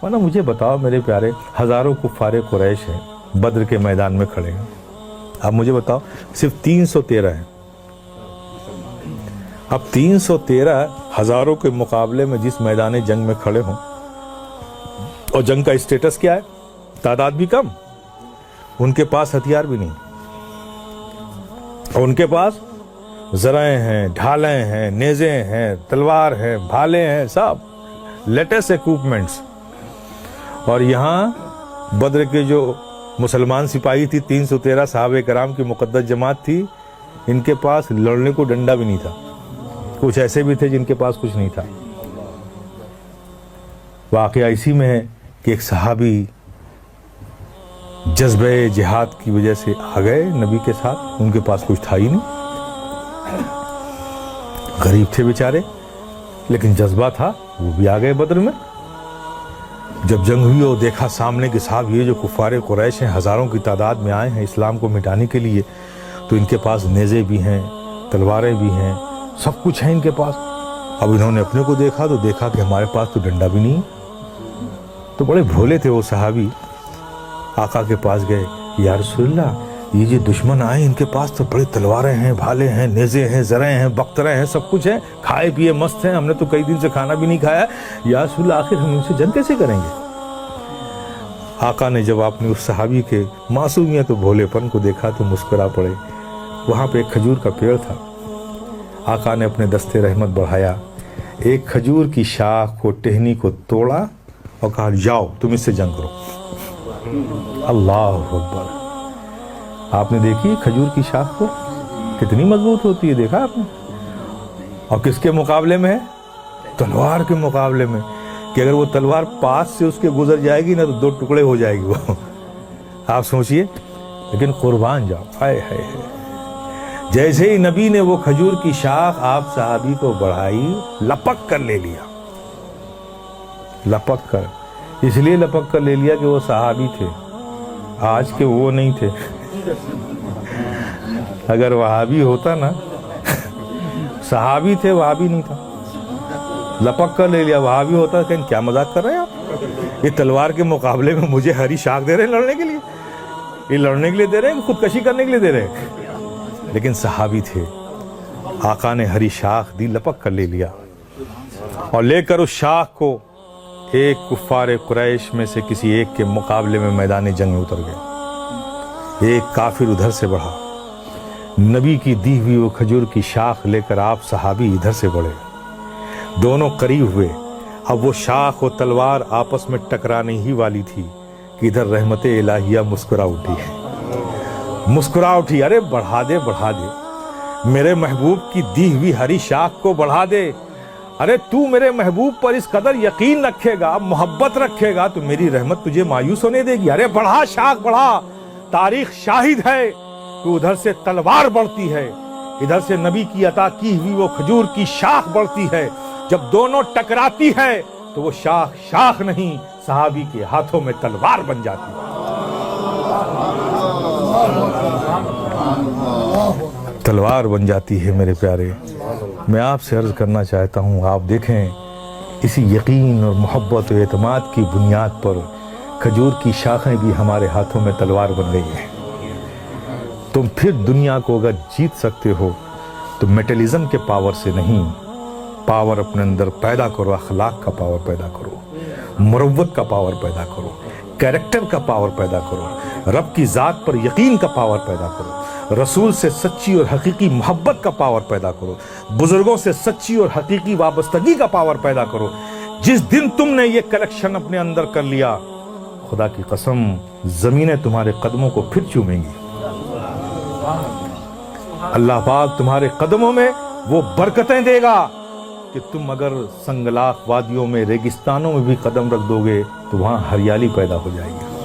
ورنہ مجھے بتاؤ میرے پیارے، ہزاروں کفار قریش ہیں بدر کے میدان میں کھڑے ہیں، اب مجھے بتاؤ صرف 313 ہیں، اب 313 ہزاروں کے مقابلے میں جس میدان جنگ میں کھڑے ہوں، اور جنگ کا اسٹیٹس کیا ہے؟ تعداد بھی کم، ان کے پاس ہتھیار بھی نہیں، اور ان کے پاس ذرائع ہیں، ڈھالیں ہیں، نیزیں ہیں، تلوار ہیں، بھالے ہیں، سب لیٹسٹ ایکوپمنٹس. اور یہاں بدر کے جو مسلمان سپاہی تھی 313 صحابہ کرام کی مقدس جماعت تھی، ان کے پاس لڑنے کو ڈنڈا بھی نہیں تھا. کچھ ایسے بھی تھے جن کے پاس کچھ نہیں تھا. واقعہ اسی میں ہے کہ ایک صحابی جذبہ جہاد کی وجہ سے آ گئے نبی کے ساتھ، ان کے پاس کچھ تھا ہی نہیں، غریب تھے بیچارے، لیکن جذبہ تھا، وہ بھی آ گئے بدر میں. جب جنگ ہوئی اور دیکھا سامنے کہ صاحب یہ جو کفار قریش ہیں ہزاروں کی تعداد میں آئے ہیں اسلام کو مٹانے کے لیے، تو ان کے پاس نیزے بھی ہیں، تلواریں بھی ہیں، سب کچھ ہے ان کے پاس. اب انہوں نے اپنے کو دیکھا تو دیکھا کہ ہمارے پاس تو ڈنڈا بھی نہیں. تو بڑے بھولے تھے وہ صحابی، آقا کے پاس گئے، یا رسول اللہ یہ جو دشمن آئے ان کے پاس تو بڑے تلواریں ہیں، بھالے ہیں، نیزے ہیں، زریں ہیں، بختریں ہیں، سب کچھ ہیں، کھائے پیے مست ہیں، ہم نے تو کئی دن سے کھانا بھی نہیں کھایا، یا رسول اللہ آخر ہم ان سے جنگ کیسے کریں گے؟ آقا نے جب آپ نے اس صحابی کے معصومیت و بھولے پن کو دیکھا تو مسکرا پڑے. وہاں پہ ایک کھجور کا پیڑ تھا، آقا نے اپنے دستے رحمت بڑھایا، ایک کھجور کی شاخ کو، ٹہنی کو توڑا اور کہا جاؤ تم اس سے جنگ کرو. اللہ اکبر. آپ نے دیکھی کھجور کی شاخ کو کتنی مضبوط ہوتی ہے، دیکھا آپ نے؟ اور کس کے مقابلے میں ہے؟ تلوار کے مقابلے میں، کہ اگر وہ تلوار پاس سے اس کے گزر جائے گی نا تو 2 ٹکڑے ہو جائے گی وہ. آپ سوچئے، لیکن قربان جاؤ، ہائے ہائے ہائے. جیسے ہی نبی نے وہ کھجور کی شاخ آپ صحابی کو بڑھائی، لپک کر لے لیا. لپک کر اس لیے لپک کر لے لیا کہ وہ صحابی تھے، آج کے وہ نہیں تھے. اگر وہابی ہوتا نا، صحابی تھے وہابی نہیں تھا، لپک کر لے لیا. وہابی ہوتا کہ کیا مذاق کر رہے ہیں آپ، یہ تلوار کے مقابلے میں مجھے ہری شاخ دے رہے ہیں لڑنے کے لیے، یہ لڑنے کے لیے دے رہے ہیں، خودکشی کرنے کے لیے دے رہے ہیں. لیکن صحابی تھے، آقا نے ہری شاخ دی، لپک کر لے لیا، اور لے کر اس شاخ کو ایک کفار قریش میں سے کسی ایک کے مقابلے میں میدان جنگ میں اتر گئے. ایک کافر ادھر سے بڑھا، نبی کی دی ہوئی وہ کھجور کی شاخ لے کر آپ صحابی ادھر سے بڑھے، دونوں قریب ہوئے. اب وہ شاخ و تلوار آپس میں ٹکرانے ہی والی تھی کہ ادھر رحمت الہیہ مسکرا اٹھی، مسکرا اٹھی. ارے بڑھا دے، بڑھا دے، میرے محبوب کی دی ہوئی ہری شاخ کو بڑھا دے. ارے تو میرے محبوب پر اس قدر یقین رکھے گا، محبت رکھے گا تو میری رحمت تجھے مایوس ہونے دے گی. ارے بڑھا، شاخ بڑھا. تاریخ شاہد ہے کہ ادھر سے تلوار بڑھتی ہے، ادھر سے نبی کی عطا کی ہوئی وہ کھجور کی شاخ بڑھتی ہے. جب دونوں ٹکراتی ہے تو وہ شاخ شاخ نہیں، صحابی کے ہاتھوں میں تلوار بن جاتی ہے. تلوار بن جاتی ہے میرے پیارے. میں آپ سے عرض کرنا چاہتا ہوں، آپ دیکھیں اسی یقین اور محبت و اعتماد کی بنیاد پر کھجور کی شاخیں بھی ہمارے ہاتھوں میں تلوار بن گئی ہیں. تم پھر دنیا کو اگر جیت سکتے ہو تو میٹلزم کے پاور سے نہیں، پاور اپنے اندر پیدا کرو، اخلاق کا پاور پیدا کرو، مروت کا پاور پیدا کرو، کیریکٹر کا پاور پیدا کرو، رب کی ذات پر یقین کا پاور پیدا کرو، رسول سے سچی اور حقیقی محبت کا پاور پیدا کرو، بزرگوں سے سچی اور حقیقی وابستگی کا پاور پیدا کرو. جس دن تم نے یہ کلیکشن اپنے اندر کر لیا، خدا کی قسم زمینیں تمہارے قدموں کو پھر چومیں گی. اللہ پاک تمہارے قدموں میں وہ برکتیں دے گا کہ تم اگر سنگلاخ وادیوں میں، ریگستانوں میں بھی قدم رکھ دو گے تو وہاں ہریالی پیدا ہو جائے گی.